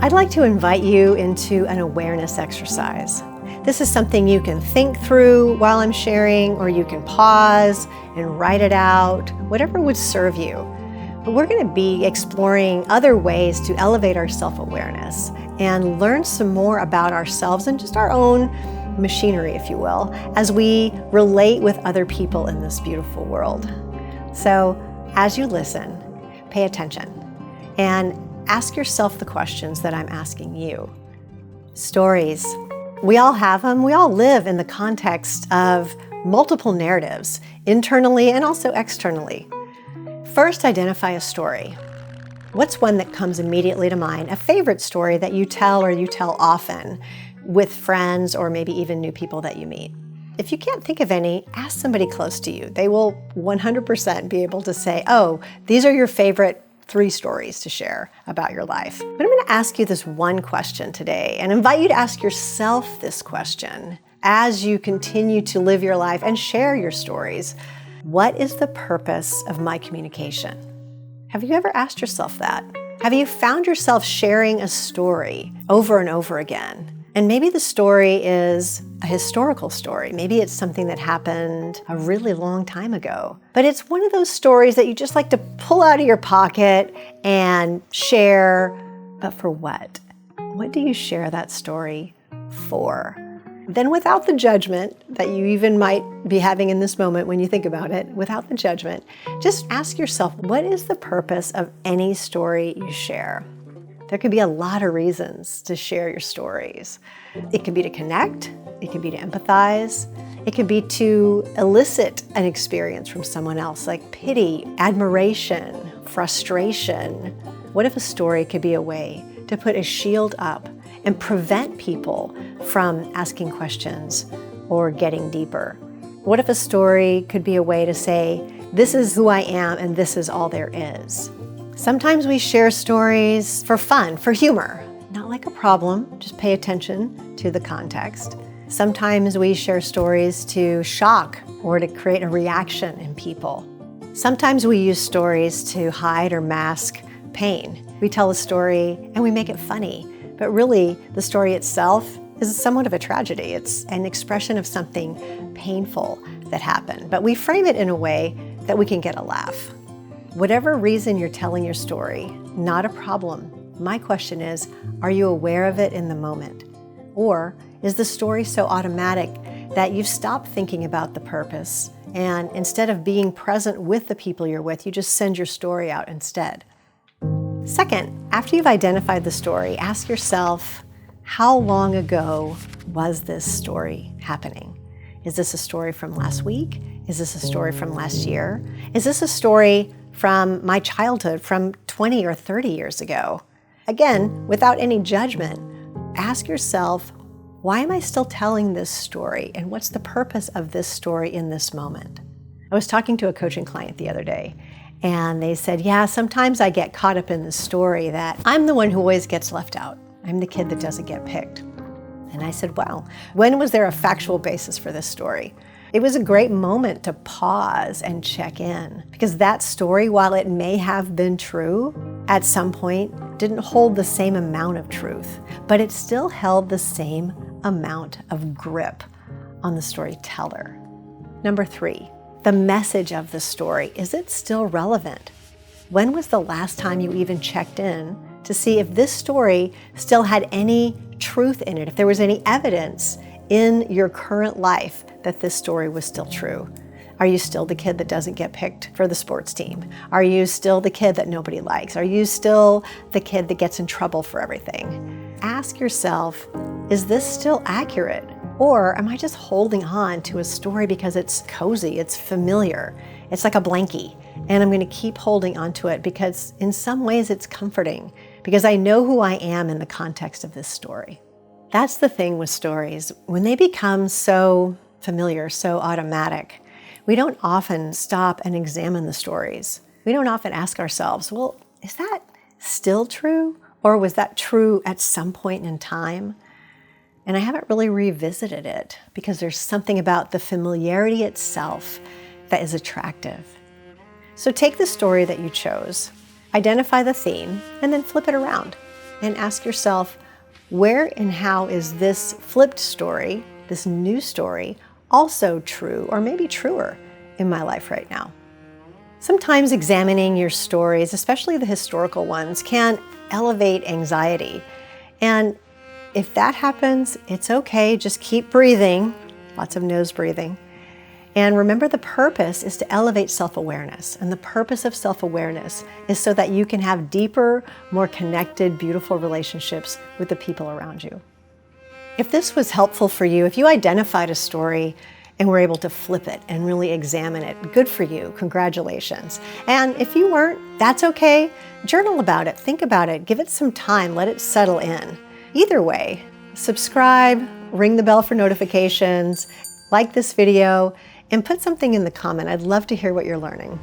I'd like to invite you into an awareness exercise. This is something you can think through while I'm sharing, or you can pause and write it out, whatever would serve you. But we're going to be exploring other ways to elevate our self-awareness and learn some more about ourselves and just our own machinery, if you will, as we relate with other people in this beautiful world. So as you listen, pay attention and ask yourself the questions that I'm asking you. Stories. We all have them. We all live in the context of multiple narratives, internally and also externally. First, identify a story. What's one that comes immediately to mind? A favorite story that you tell or you tell often with friends or maybe even new people that you meet. If you can't think of any, ask somebody close to you. They will 100% be able to say, oh, these are your favorite 3 stories to share about your life. But I'm going to ask you this one question today and invite you to ask yourself this question as you continue to live your life and share your stories. What is the purpose of my communication? Have you ever asked yourself that? Have you found yourself sharing a story over and over again? And maybe the story is a historical story. Maybe it's something that happened a really long time ago. But it's one of those stories that you just like to pull out of your pocket and share. But for what? What do you share that story for? Then without the judgment that you even might be having in this moment when you think about it, without the judgment, just ask yourself, what is the purpose of any story you share? There could be a lot of reasons to share your stories. It can be to connect, it can be to empathize, it can be to elicit an experience from someone else, like pity, admiration, frustration. What if a story could be a way to put a shield up and prevent people from asking questions or getting deeper? What if a story could be a way to say, this is who I am and this is all there is? Sometimes we share stories for fun, for humor, not like a problem, just pay attention to the context. Sometimes we share stories to shock or to create a reaction in people. Sometimes we use stories to hide or mask pain. We tell a story and we make it funny, but really the story itself is somewhat of a tragedy. It's an expression of something painful that happened, but we frame it in a way that we can get a laugh. Whatever reason you're telling your story, not a problem. My question is, are you aware of it in the moment? Or is the story so automatic that you've stopped thinking about the purpose, and instead of being present with the people you're with, you just send your story out instead? Second, after you've identified the story, ask yourself, how long ago was this story happening? Is this a story from last week? Is this a story from last year? Is this a story from my childhood, from 20 or 30 years ago? Again, without any judgment, ask yourself, why am I still telling this story? And what's the purpose of this story in this moment? I was talking to a coaching client the other day, and they said, yeah, sometimes I get caught up in the story that I'm the one who always gets left out. I'm the kid that doesn't get picked. And I said, well, when was there a factual basis for this story? It was a great moment to pause and check in, because that story, while it may have been true, at some point didn't hold the same amount of truth, but it still held the same amount of grip on the storyteller. Number 3, the message of the story. Is it still relevant? When was the last time you even checked in to see if this story still had any truth in it, if there was any evidence in your current life that this story was still true? Are you still the kid that doesn't get picked for the sports team? Are you still the kid that nobody likes? Are you still the kid that gets in trouble for everything? Ask yourself, is this still accurate? Or am I just holding on to a story because it's cozy, it's familiar, it's like a blankie, and I'm going to keep holding on to it because in some ways it's comforting, because I know who I am in the context of this story. That's the thing with stories. When they become so familiar, so automatic, we don't often stop and examine the stories. We don't often ask ourselves, well, is that still true? Or was that true at some point in time? And I haven't really revisited it because there's something about the familiarity itself that is attractive. So take the story that you chose, identify the theme, and then flip it around. and ask yourself, where and how is this flipped story, this new story, also true or maybe truer in my life right now? Sometimes examining your stories, especially the historical ones, can elevate anxiety. And if that happens, it's okay. Just keep breathing, lots of nose breathing. And remember, the purpose is to elevate self-awareness. And the purpose of self-awareness is so that you can have deeper, more connected, beautiful relationships with the people around you. If this was helpful for you, if you identified a story and were able to flip it and really examine it, good for you, congratulations. And if you weren't, that's okay. Journal about it, think about it, give it some time, let it settle in. Either way, subscribe, ring the bell for notifications, like this video, and put something in the comment. I'd love to hear what you're learning.